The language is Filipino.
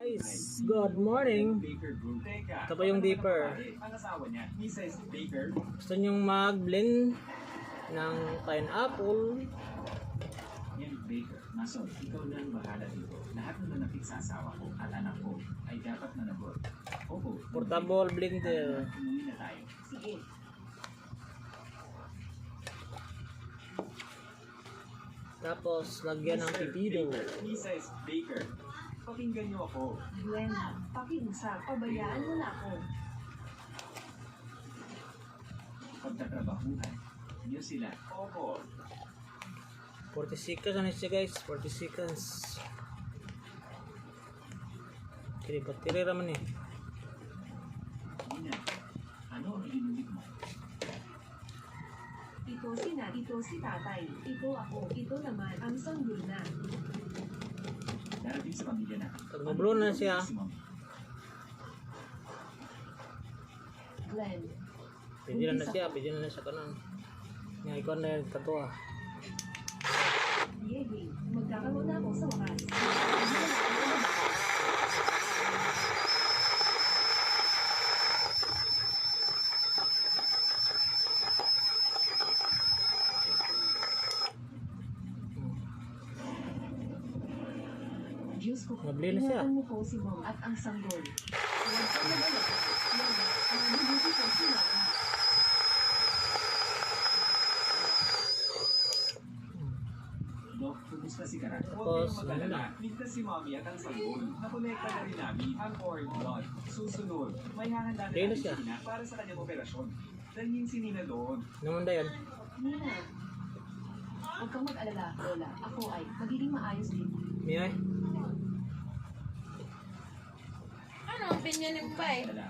Guys, good morning. Ito pa yung dipper. Gusto nyong mag-blend ng pineapple. Yan, Baker. Mason, ikaw na ang bahala dito. Lahat ng nanapit sa asawa ko at anak ko ay dapat managot. Opo. Portable blender. Umuwi na tayo. Sige. Tapos, lagyan ng pipido. Mrs. Baker, pakinggan niyo ako. Gwen, pakiusap. Pabayaan mo na ako. Pagtatrabahuhan niyo sila. Opo. 40 seconds na siya guys. 40 seconds. Kiri battery raman eh. Nina, ano ang inulit mo? Ito si tatay. Ito ako. Ito naman ang sanggol na. Darating sa pamilya na. Pag mablo na siya. Glenn. Pwede na siya. Pwede na siya kanan. Nga, ikaw na yung tatua. Yehey, magkakaroon na ako sa wakas. Diyos ko, Mabli na siya. ingatan mo po si Mom at ang sanggol. Huwag ka mag-alala. Mama, mabubuti po si Mama. Dok, kumusta si Karan? Tapos, Huwag kayong mag-alala. Ligtas si Mommy at ang sanggol. Nakonekta na rin namin ang cord blood. Susunod, may hahanda na Kaya na namin siya. si Nina para sa kanyang operasyon. Dalhin si Nina doon. Namanda yan. Nina, huwag kang mag-alala, Lola. Ako ay magiging maayos din. Miyay. Ano, opinion mo ba eh? Dala.